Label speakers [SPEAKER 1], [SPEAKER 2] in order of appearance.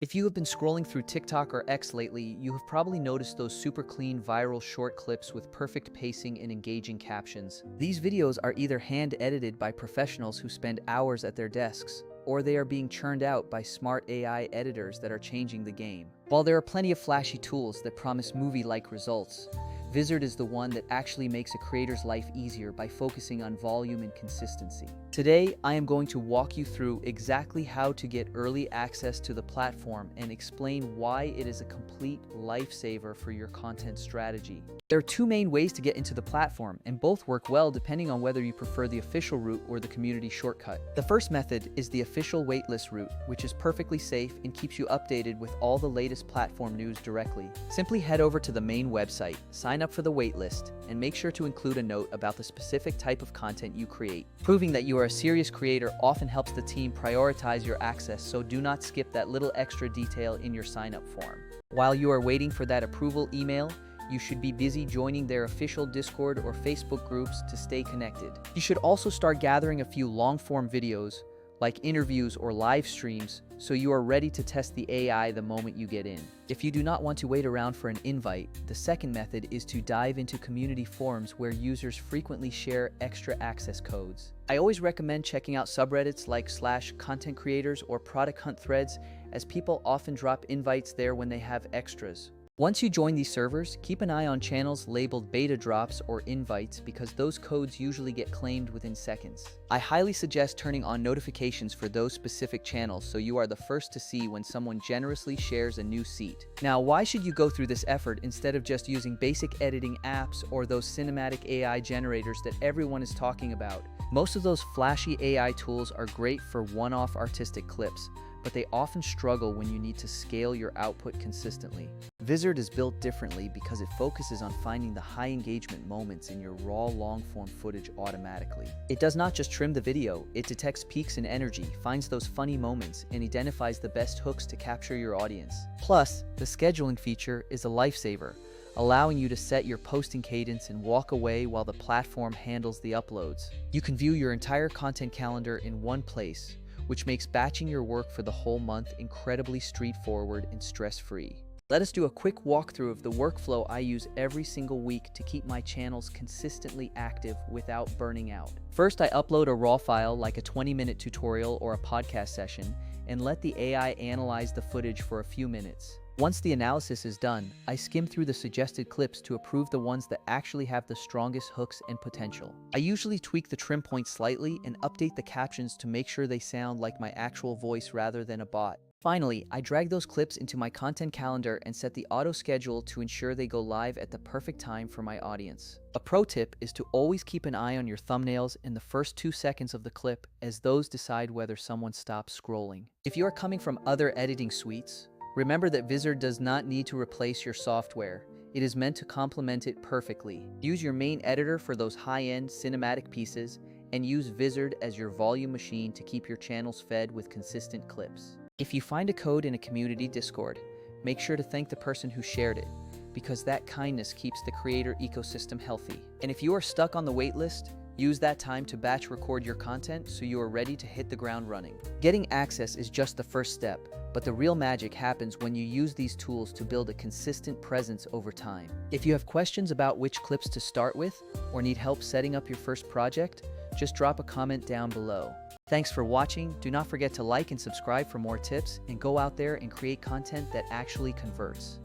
[SPEAKER 1] If you have been scrolling through TikTok or X lately, you have probably noticed those super clean viral short clips with perfect pacing and engaging captions. These videos are either hand-edited by professionals who spend hours at their desks, or they are being churned out by smart AI editors that are changing the game. While there are plenty of flashy tools that promise movie-like results, Vizard is the one that actually makes a creator's life easier by focusing on volume and consistency. Today, I am going to walk you through exactly how to get early access to the platform and explain why it is a complete lifesaver for your content strategy. There are two main ways to get into the platform, and both work well depending on whether you prefer the official route or the community shortcut. The first method is the official waitlist route, which is perfectly safe and keeps you updated with all the latest platform news directly. Simply head over to the main website, sign up for the waitlist, and make sure to include a note about the specific type of content you create. Proving that you are a serious creator often helps the team prioritize your access, so do not skip that little extra detail in your sign-up form. While you are waiting for that approval email, you should be busy joining their official Discord or Facebook groups to stay connected. You should also start gathering a few long-form videos, like interviews or live streams, so you are ready to test the AI the moment you get in. If you do not want to wait around for an invite, the second method is to dive into community forums where users frequently share extra access codes. I always recommend checking out subreddits like /content creators or product hunt threads, as people often drop invites there when they have extras. Once you join these servers, keep an eye on channels labeled beta drops or invites, because those codes usually get claimed within seconds. I highly suggest turning on notifications for those specific channels so you are the first to see when someone generously shares a new seat. Now, why should you go through this effort instead of just using basic editing apps or those cinematic AI generators that everyone is talking about? Most of those flashy AI tools are great for one-off artistic clips, but they often struggle when you need to scale your output consistently. Vizard is built differently because it focuses on finding the high engagement moments in your raw long-form footage automatically. It does not just trim the video, it detects peaks in energy, finds those funny moments, and identifies the best hooks to capture your audience. Plus, the scheduling feature is a lifesaver, allowing you to set your posting cadence and walk away while the platform handles the uploads. You can view your entire content calendar in one place, which makes batching your work for the whole month incredibly straightforward and stress-free. Let us do a quick walkthrough of the workflow I use every single week to keep my channels consistently active without burning out. First, I upload a raw file like a 20-minute tutorial or a podcast session and let the AI analyze the footage for a few minutes. Once the analysis is done, I skim through the suggested clips to approve the ones that actually have the strongest hooks and potential. I usually tweak the trim point slightly and update the captions to make sure they sound like my actual voice rather than a bot. Finally, I drag those clips into my content calendar and set the auto schedule to ensure they go live at the perfect time for my audience. A pro tip is to always keep an eye on your thumbnails in the first 2 seconds of the clip, as those decide whether someone stops scrolling. If you are coming from other editing suites, remember that Vizard does not need to replace your software. It is meant to complement it perfectly. Use your main editor for those high-end cinematic pieces, and use Vizard as your volume machine to keep your channels fed with consistent clips. If you find a code in a community Discord, make sure to thank the person who shared it, because that kindness keeps the creator ecosystem healthy. And if you are stuck on the waitlist, use that time to batch record your content so you are ready to hit the ground running. Getting access is just the first step, but the real magic happens when you use these tools to build a consistent presence over time. If you have questions about which clips to start with, or need help setting up your first project, just drop a comment down below. Thanks for watching. Do not forget to like and subscribe for more tips, and go out there and create content that actually converts.